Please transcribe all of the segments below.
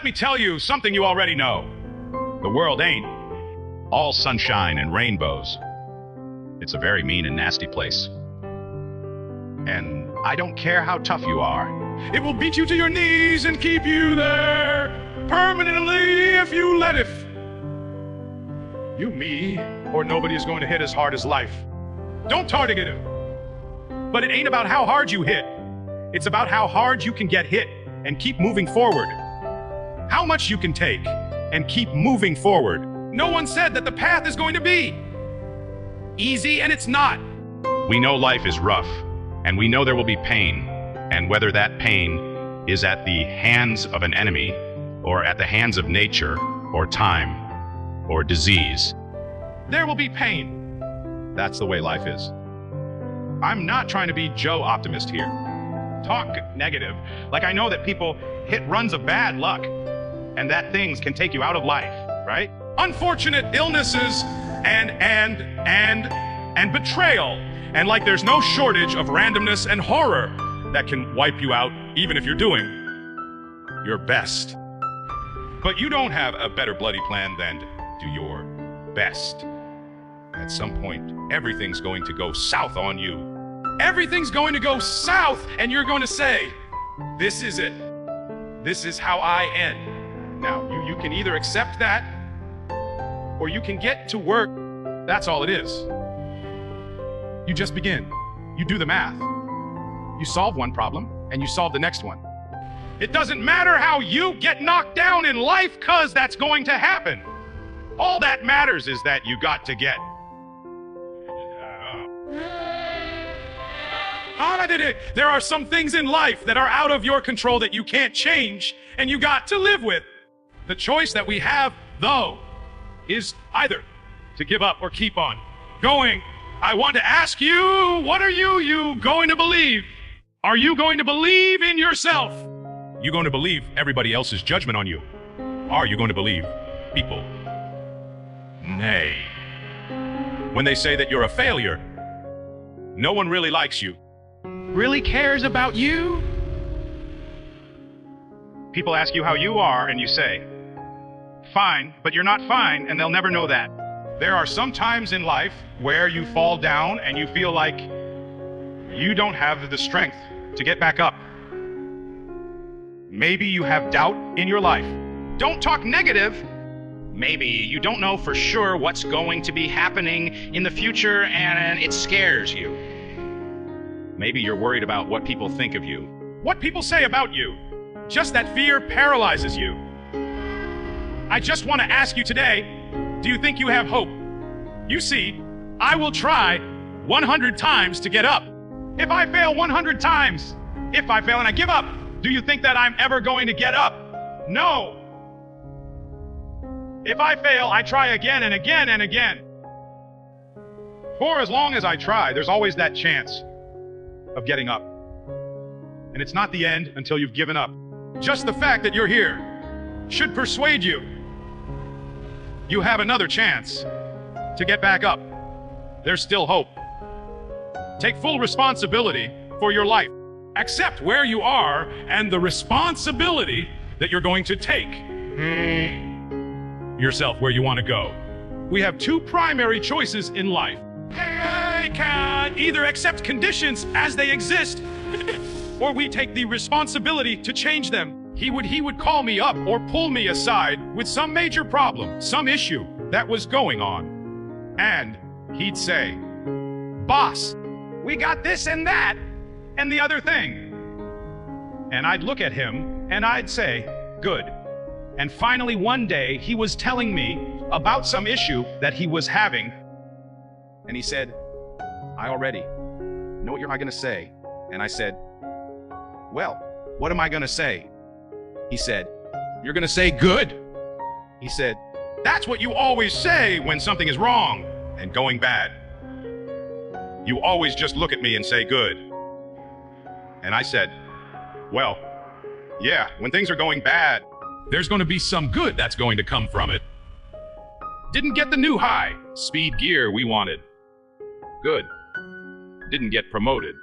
Let me tell you something you already know. The world ain't all sunshine and rainbows. It's a very mean and nasty place. And I don't care how tough you are. It will beat you to your knees and keep you there permanently if you let it. You, me, or nobody is going to hit as hard as life. Don't target it. But it ain't about how hard you hit. It's about how hard you can get hit and keep moving forward. How much you can take and keep moving forward. No one said that the path is going to be easy, and it's not. We know life is rough, and we know there will be pain. And whether that pain is at the hands of an enemy, or at the hands of nature, or time, or disease, there will be pain. That's the way life is. I'm not trying to be Joe Optimist here. Talk negative, like I know that people hit runs of bad luck, and that things can take you out of life, right? Unfortunate illnesses and betrayal, and like there's no shortage of randomness and horror that can wipe you out, even if you're doing your best. But you don't have a better bloody plan than to do your best. At some point, everything's going to go south on you. Everything's going to go south, and you're going to say, this is it. This is how I end. Now, you can either accept that, or you can get to work. That's all it is. You just begin. You do the math. You solve one problem, and you solve the next one. It doesn't matter how you get knocked down in life, cause that's going to happen. All that matters is that you got to get There are some things in life that are out of your control that you can't change, and you got to live with. The choice that we have, though, is either to give up or keep on going. I want to ask you, what are you going to believe? Are you going to believe in yourself? You going to believe everybody else's judgment on you? Are you going to believe people? Nay. When they say that you're a failure, no one really likes you, really cares about you. People ask you how you are, and you say, fine, but you're not fine, and they'll never know that. There are some times in life where you fall down and you feel like you don't have the strength to get back up. Maybe you have doubt in your life. Don't talk negative. Maybe you don't know for sure what's going to be happening in the future and it scares you. Maybe you're worried about what people think of you, what people say about you. Just that fear paralyzes you. I just want to ask you today, do you think you have hope? You see, I will try 100 times to get up. If I fail 100 times, if I fail and I give up, do you think that I'm ever going to get up? No. If I fail, I try again and again and again. For as long as I try, there's always that chance of getting up. And it's not the end until you've given up. Just the fact that you're here should persuade you. You have another chance to get back up. There's still hope. Take full responsibility for your life. Accept where you are and the responsibility that you're going to take yourself where you want to go. We have two primary choices in life. I can either accept conditions as they exist, or we take the responsibility to change them. He would call me up or pull me aside with some major problem, some issue that was going on. And he'd say, boss, we got this and that and the other thing. And I'd look at him and I'd say, good. And finally one day he was telling me about some issue that he was having. And he said, I already know what you're going to say. And I said, well, what am I going to say? He said, you're going to say good. He said, that's what you always say when something is wrong and going bad. You always just look at me and say good. And I said, well, yeah, when things are going bad, there's going to be some good that's going to come from it. Didn't get the new high speed gear we wanted. Good. Didn't get promoted.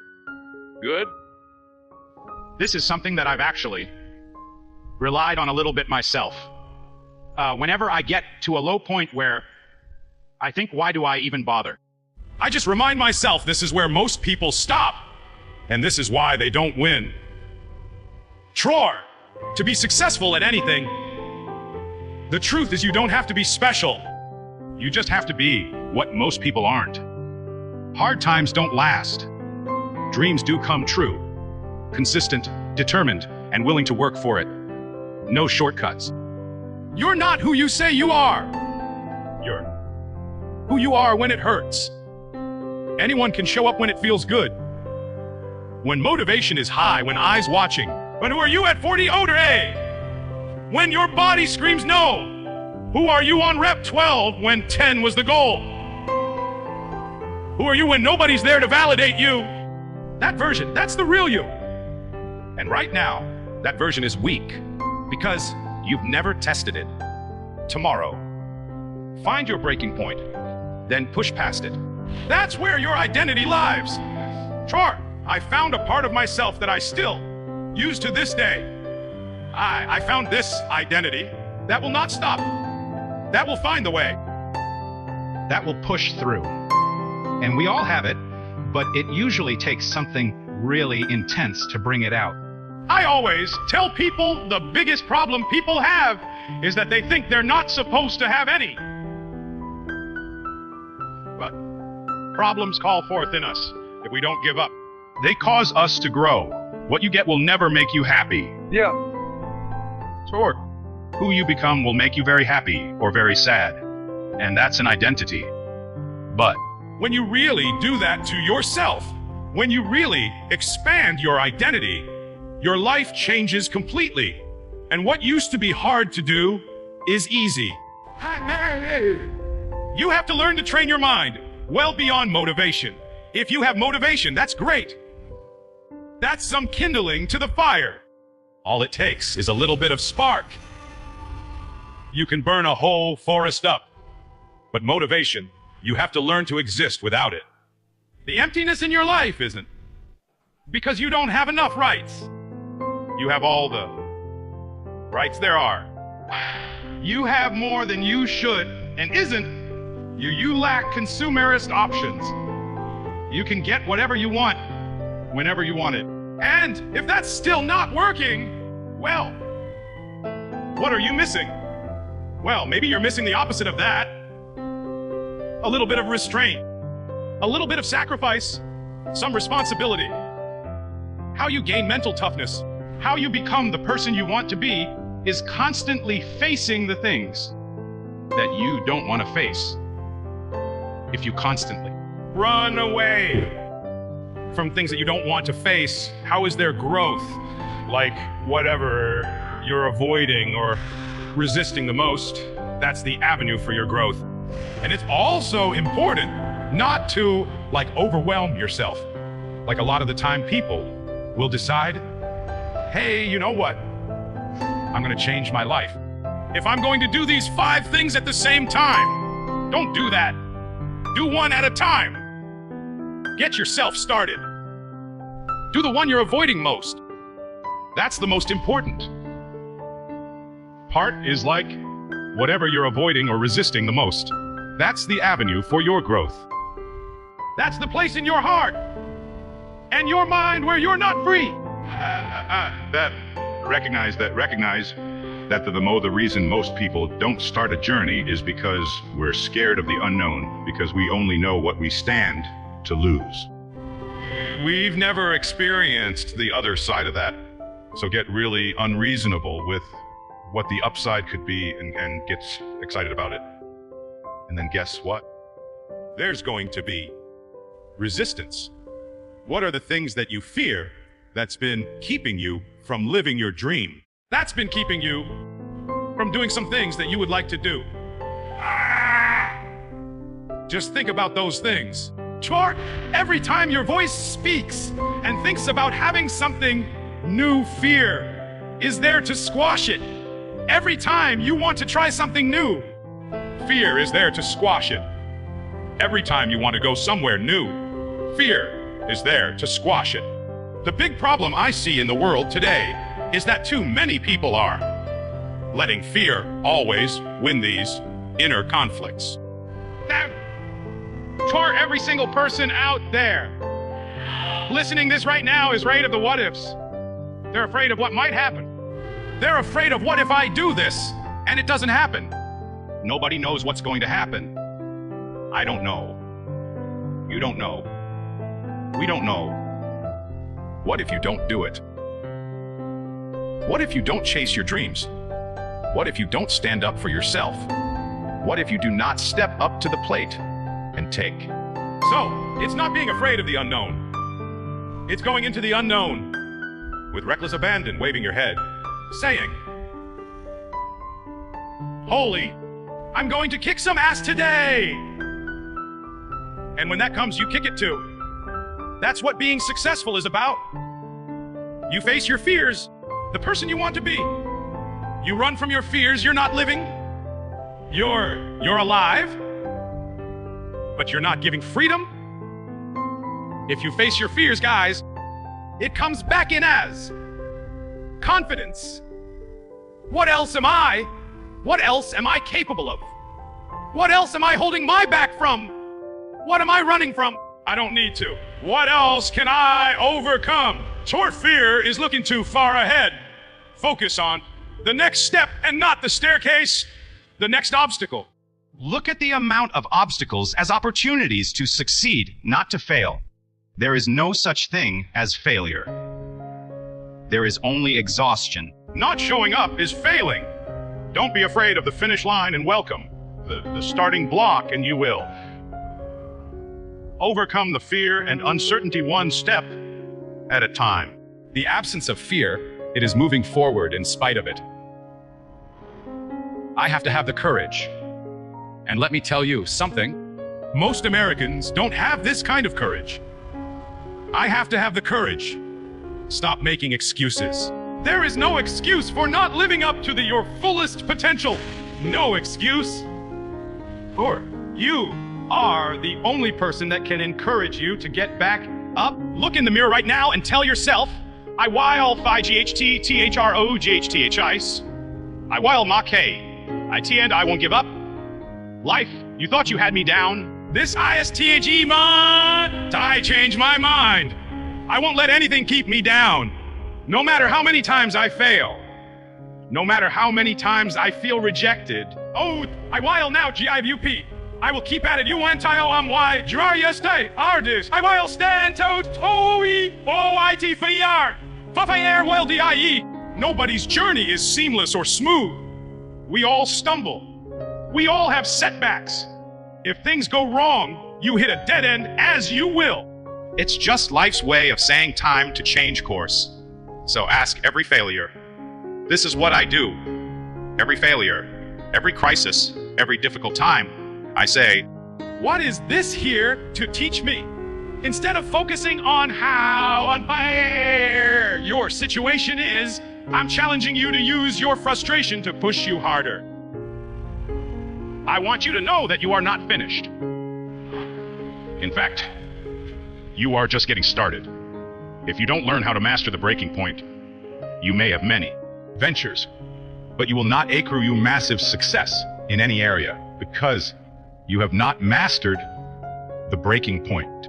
Good. This is something that I've actually relied on a little bit myself. Whenever I get to a low point where I think, why do I even bother? I just remind myself this is where most people stop, and this is why they don't win. Tror, to be successful at anything, the truth is you don't have to be special. You just have to be what most people aren't. Hard times don't last. Dreams do come true. Consistent, determined, and willing to work for it. No shortcuts. You're not who you say you are. You're who you are when it hurts. Anyone can show up when it feels good. When motivation is high, when eyes watching. But who are you at 40 oder A? When your body screams no. Who are you on rep 12 when 10 was the goal? Who are you when nobody's there to validate you? That version, that's the real you. And right now, that version is weak because you've never tested it. Tomorrow, find your breaking point, then push past it. That's where your identity lies. Tror, I found a part of myself that I still use to this day. I found this identity that will not stop. That will find the way. That will push through. And we all have it, but it usually takes something really intense to bring it out. I always tell people the biggest problem people have is that they think they're not supposed to have any. But problems call forth in us if we don't give up. They cause us to grow. What you get will never make you happy. Yeah. Sure. Who you become will make you very happy or very sad. And that's an identity. But when you really do that to yourself, when you really expand your identity, your life changes completely. And what used to be hard to do is easy. You have to learn to train your mind well beyond motivation. If you have motivation, that's great. That's some kindling to the fire. All it takes is a little bit of spark. You can burn a whole forest up. But motivation, you have to learn to exist without it. The emptiness in your life isn't because you don't have enough rights. You have all the rights there are. You have more than you should and isn't. You lack consumerist options. You can get whatever you want whenever you want it. And if that's still not working, well, what are you missing? Well, maybe you're missing the opposite of that. A little bit of restraint, a little bit of sacrifice, some responsibility. How you gain mental toughness, how you become the person you want to be, is constantly facing the things that you don't want to face. If you constantly run away from things that you don't want to face, how is there growth? Like whatever you're avoiding or resisting the most, that's the avenue for your growth. And it's also important not to overwhelm yourself. Like a lot of the time people will decide, hey, you know what? I'm gonna change my life. If I'm going to do these 5 things at the same time, don't do that. Do one at a time. Get yourself started. Do the one you're avoiding most. That's the most important part, is like whatever you're avoiding or resisting the most. That's the avenue for your growth. That's the place in your heart and your mind where you're not free. Recognize that the reason most people don't start a journey is because we're scared of the unknown, because we only know what we stand to lose. We've never experienced the other side of that. So get really unreasonable with what the upside could be and get excited about it. And then guess what? There's going to be resistance. What are the things that you fear that's been keeping you from living your dream? That's been keeping you from doing some things that you would like to do. Just think about those things. Tror, every time your voice speaks and thinks about having something new, fear is there to squash it. Every time you want to try something new, fear is there to squash it. Every time you want to go somewhere new, fear is there to squash it. The big problem I see in the world today is that too many people are letting fear always win these inner conflicts. Now, for every single person out there listening this right now is afraid of the what ifs. They're afraid of what might happen. They're afraid of what if I do this and it doesn't happen. Nobody knows what's going to happen. I don't know. You don't know. We don't know. What if you don't do it? What if you don't chase your dreams? What if you don't stand up for yourself? What if you do not step up to the plate and take? So, it's not being afraid of the unknown. It's going into the unknown with reckless abandon, waving your head, saying, "Holy, I'm going to kick some ass today!" And when that comes, you kick it too. That's what being successful is about. You face your fears, the person you want to be. You run from your fears, you're not living. You're alive, but you're not giving freedom. If you face your fears, guys, it comes back in as confidence. What else am I? What else am I capable of? What else am I holding my back from? What am I running from? I don't need to. What else can I overcome? Short fear is looking too far ahead. Focus on the next step and not the staircase, the next obstacle. Look at the amount of obstacles as opportunities to succeed, not to fail. There is no such thing as failure. There is only exhaustion. Not showing up is failing. Don't be afraid of the finish line and welcome the starting block, and you will overcome the fear and uncertainty one step at a time. The absence of fear, it is moving forward in spite of it. I have to have the courage. And let me tell you something. Most Americans don't have this kind of courage. I have to have the courage. Stop making excuses. There is no excuse for not living up to your fullest potential. No excuse. For you are the only person that can encourage you to get back up. Look in the mirror right now and tell yourself, I while phi GHT THRO GHTH ice. I while ma K. IT and I won't give up. Life, you thought you had me down. This ISTHE man, I change my mind. I won't let anything keep me down. No matter how many times I fail. No matter how many times I feel rejected. Oh, I while now GIVUP. I will keep at it. You anti-OMY. Drarya stay. Ardis. I while stand to TOE. OIT FIR. Fafayer while DIE. Nobody's journey is seamless or smooth. We all stumble. We all have setbacks. If things go wrong, you hit a dead end, as you will. It's just life's way of saying time to change course. So ask every failure. This is what I do. Every failure, every crisis, every difficult time, I say, what is this here to teach me? Instead of focusing on how unfair your situation is, I'm challenging you to use your frustration to push you harder. I want you to know that you are not finished. In fact, you are just getting started. If you don't learn how to master the breaking point, you may have many ventures, but you will not accrue massive success in any area because you have not mastered the breaking point.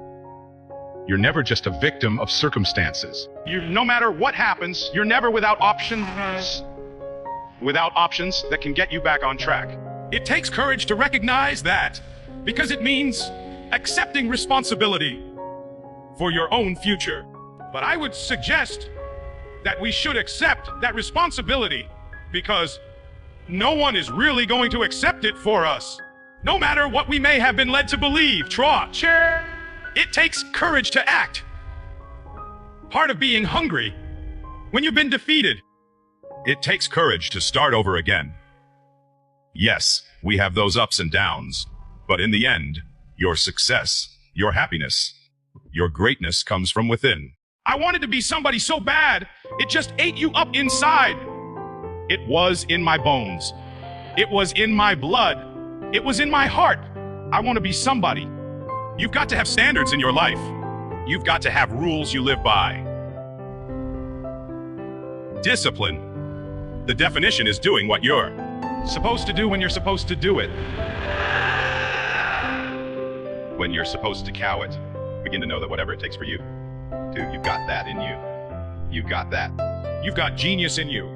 You're never just a victim of circumstances. No matter what happens, you're never without options. Without options that can get you back on track. It takes courage to recognize that, because it means accepting responsibility for your own future. But I would suggest that we should accept that responsibility because no one is really going to accept it for us. No matter what we may have been led to believe, it takes courage to act. Part of being hungry when you've been defeated. It takes courage to start over again. Yes, we have those ups and downs, but in the end, your success, your happiness, your greatness comes from within. I wanted to be somebody so bad, it just ate you up inside. It was in my bones. It was in my blood. It was in my heart. I want to be somebody. You've got to have standards in your life. You've got to have rules you live by. Discipline. The definition is doing what you're supposed to do when you're supposed to do it. When you're supposed to cow it, begin to know that whatever it takes for you, dude, you've got that in you. You've got that. You've got genius in you.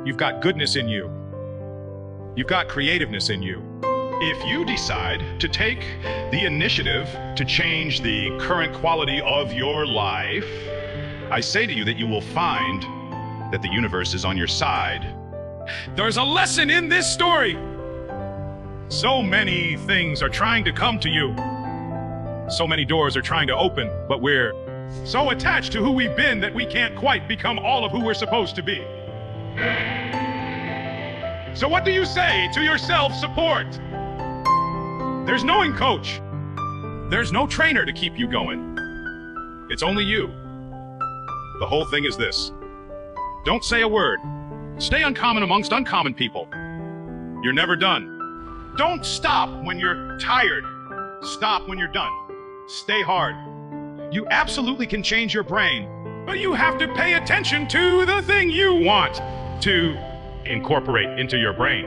You've got goodness in you. You've got creativeness in you. If you decide to take the initiative to change the current quality of your life, I say to you that you will find that the universe is on your side. There's a lesson in this story. So many things are trying to come to you. So many doors are trying to open, but we're so attached to who we've been that we can't quite become all of who we're supposed to be. So what do you say to your self-support? There's no coach. There's no trainer to keep you going. It's only you. The whole thing is this. Don't say a word. Stay uncommon amongst uncommon people. You're never done. Don't stop when you're tired. Stop when you're done. Stay hard. You absolutely can change your brain, but you have to pay attention to the thing you want to incorporate into your brain.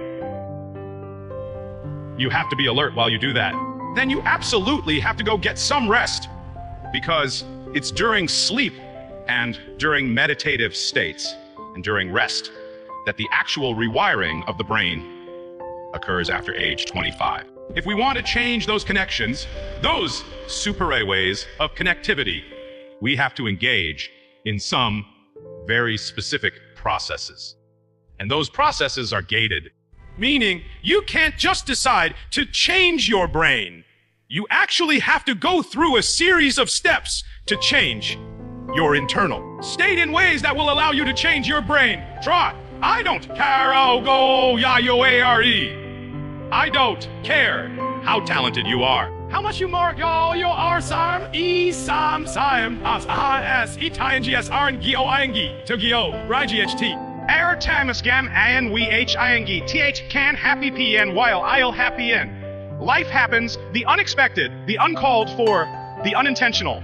You have to be alert while you do that. Then you absolutely have to go get some rest, because it's during sleep and during meditative states and during rest that the actual rewiring of the brain occurs after age 25. If we want to change those connections, those super ways of connectivity, we have to engage in some very specific processes. And those processes are gated, meaning you can't just decide to change your brain. You actually have to go through a series of steps to change your internal state in ways that will allow you to change your brain. Try. I don't care, go, ya, yo, A-R-E. I don't care how talented you are. How much you mark, y'all, you are, Sam, E, Sam, Sam, as, A-S, E, T-I-N-G-S, R, and G, O, I-N-G, to G-O, R-I-G-H-T. Air, Tamus, Gam, A-N-W-H-I-N-G, T-H, can, happy, P-N, while, I'll, happy, N. Life happens, the unexpected, the uncalled for, the unintentional.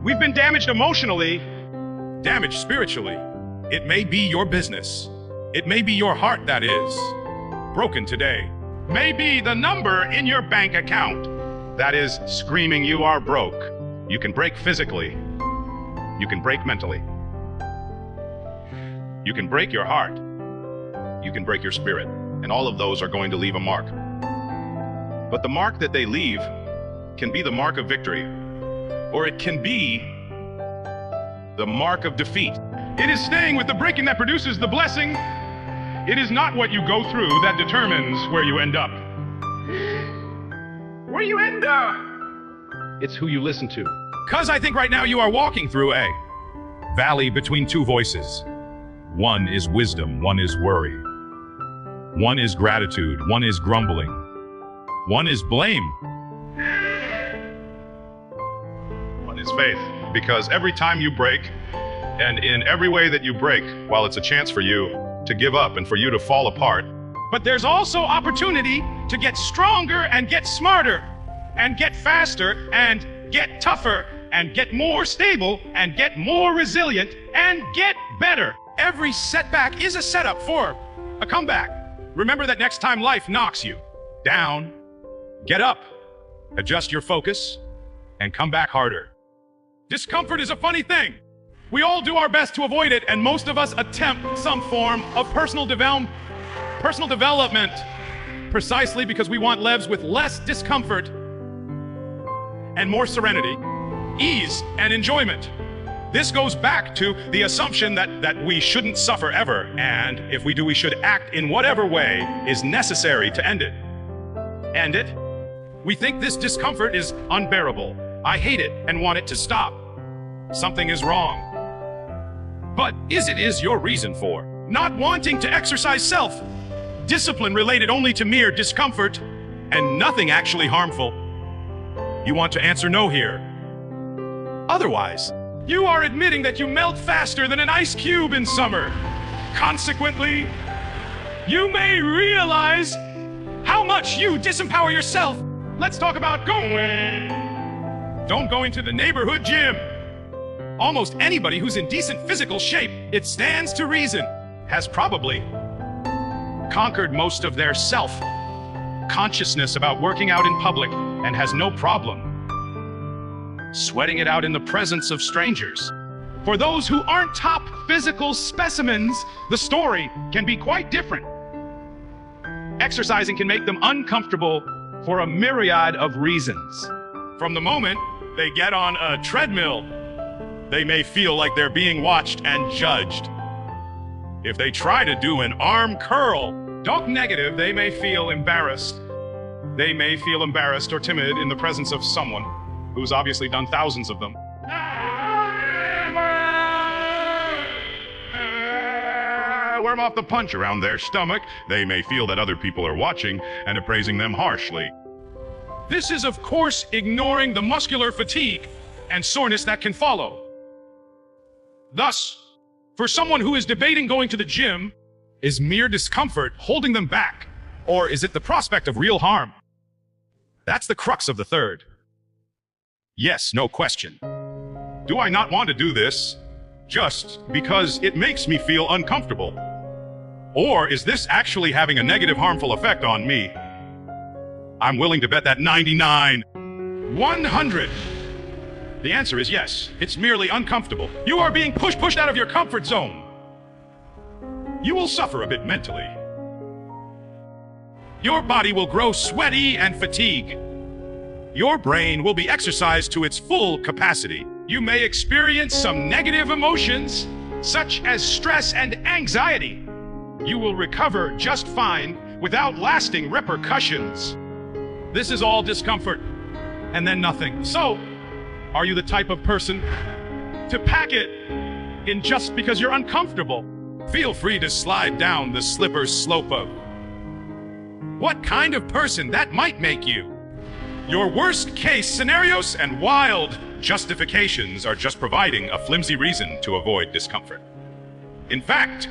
We've been damaged emotionally, damaged spiritually. It may be your business. It may be your heart that is broken today. Maybe the number in your bank account that is screaming you are broke. You can break physically. You can break mentally. You can break your heart. You can break your spirit. And all of those are going to leave a mark. But the mark that they leave can be the mark of victory, or it can be the mark of defeat. It is staying with the breaking that produces the blessing. It is not what you go through that determines where you end up. Where you end up, it's who you listen to. Because I think right now you are walking through a valley between two voices. One is wisdom, one is worry. One is gratitude, one is grumbling. One is blame. One is faith. Because every time you break, and in every way that you break, while it's a chance for you to give up and for you to fall apart, but there's also opportunity to get stronger and get smarter and get faster and get tougher and get more stable and get more resilient and get better. Every setback is a setup for a comeback. Remember that next time life knocks you down, get up, adjust your focus, and come back harder. Discomfort is a funny thing. We all do our best to avoid it, and most of us attempt some form of personal development precisely because we want lives with less discomfort and more serenity, ease, and enjoyment. This goes back to the assumption that we shouldn't suffer ever, and if we do, we should act in whatever way is necessary to end it. End it? We think this discomfort is unbearable. I hate it and want it to stop. Something is wrong. But is your reason for not wanting to exercise self-discipline related only to mere discomfort and nothing actually harmful? You want to answer no here. Otherwise, you are admitting that you melt faster than an ice cube in summer. Consequently, you may realize how much you disempower yourself. Let's talk about going. Don't go into the neighborhood gym. Almost anybody who's in decent physical shape, it stands to reason, has probably conquered most of their self-consciousness about working out in public and has no problem sweating it out in the presence of strangers. For those who aren't top physical specimens, the story can be quite different. Exercising can make them uncomfortable for a myriad of reasons. From the moment they get on a treadmill, they may feel like they're being watched and judged. If they try to do an arm curl, don't negative, they may feel embarrassed. They may feel embarrassed or timid in the presence of someone who's obviously done thousands of them. Worm off the punch around their stomach. They may feel that other people are watching and appraising them harshly. This is, of course, ignoring the muscular fatigue and soreness that can follow. Thus, for someone who is debating going to the gym, is mere discomfort holding them back? Or is it the prospect of real harm? That's the crux of the third. Yes, no question. Do I not want to do this just because it makes me feel uncomfortable? Or is this actually having a negative, harmful effect on me? I'm willing to bet that 99, 100. The answer is yes. It's merely uncomfortable. You are being pushed out of your comfort zone. You will suffer a bit mentally. Your body will grow sweaty and fatigue. Your brain will be exercised to its full capacity. You may experience some negative emotions, such as stress and anxiety. You will recover just fine without lasting repercussions. This is all discomfort, and then nothing. So, are you the type of person to pack it in just because you're uncomfortable? Feel free to slide down the slippery slope of what kind of person that might make you. Your worst case scenarios and wild justifications are just providing a flimsy reason to avoid discomfort. In fact,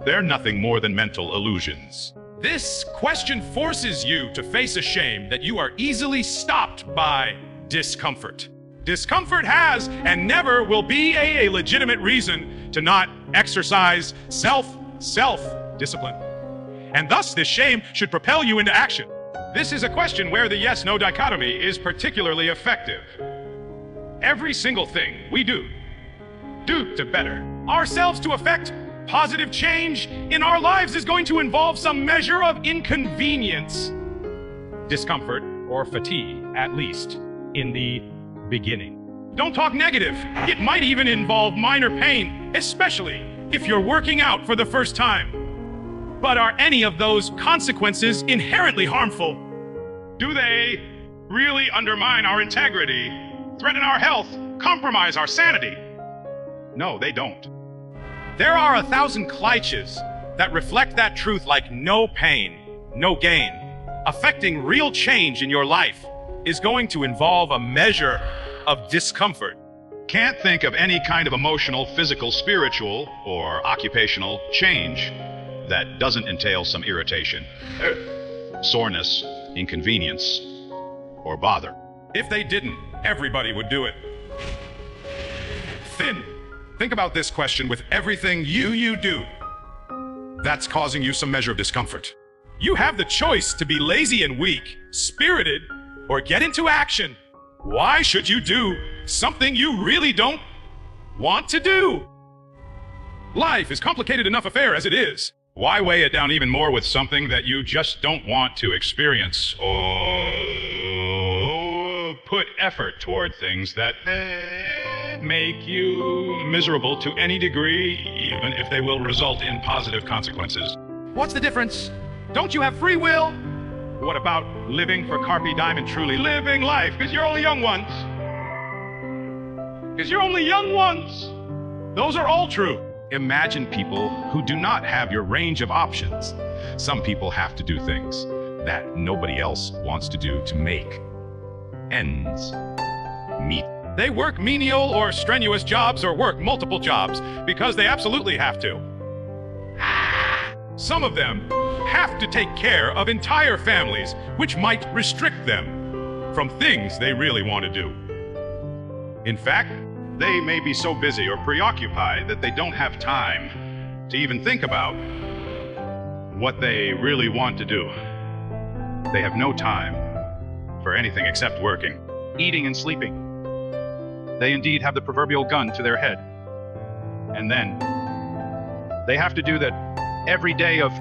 they're nothing more than mental illusions. This question forces you to face a shame that you are easily stopped by discomfort. Discomfort has and never will be a legitimate reason to not exercise self-discipline. And thus this shame should propel you into action. This is a question where the yes-no dichotomy is particularly effective. Every single thing we do to better ourselves to affect positive change in our lives is going to involve some measure of inconvenience, discomfort, or fatigue, at least in the beginning. Don't talk negative. It might even involve minor pain, especially if you're working out for the first time. But are any of those consequences inherently harmful? Do they really undermine our integrity, threaten our health, compromise our sanity? No, they don't. There are 1,000 cliches that reflect that truth like no pain, no gain. Affecting real change in your life is going to involve a measure of discomfort. Can't think of any kind of emotional, physical, spiritual, or occupational change that doesn't entail some irritation, soreness, inconvenience, or bother. If they didn't, everybody would do it. Thin. Think about this question with everything you do that's causing you some measure of discomfort. You have the choice to be lazy and weak, spirited, or get into action. Why should you do something you really don't want to do? Life is a complicated enough affair as it is. Why weigh it down even more with something that you just don't want to experience, or put effort toward things that make you miserable to any degree, even if they will result in positive consequences? What's the difference? Don't you have free will? What about living for carpe diem and truly living life? Because you're only young once. Because you're only young once. Those are all true. Imagine people who do not have your range of options. Some people have to do things that nobody else wants to do to make ends meet. They work menial or strenuous jobs or work multiple jobs because they absolutely have to. Some of them have to take care of entire families, which might restrict them from things they really want to do. In fact, they may be so busy or preoccupied that they don't have time to even think about what they really want to do. They have no time for anything except working, eating and sleeping. They indeed have the proverbial gun to their head. And then they have to do that every day of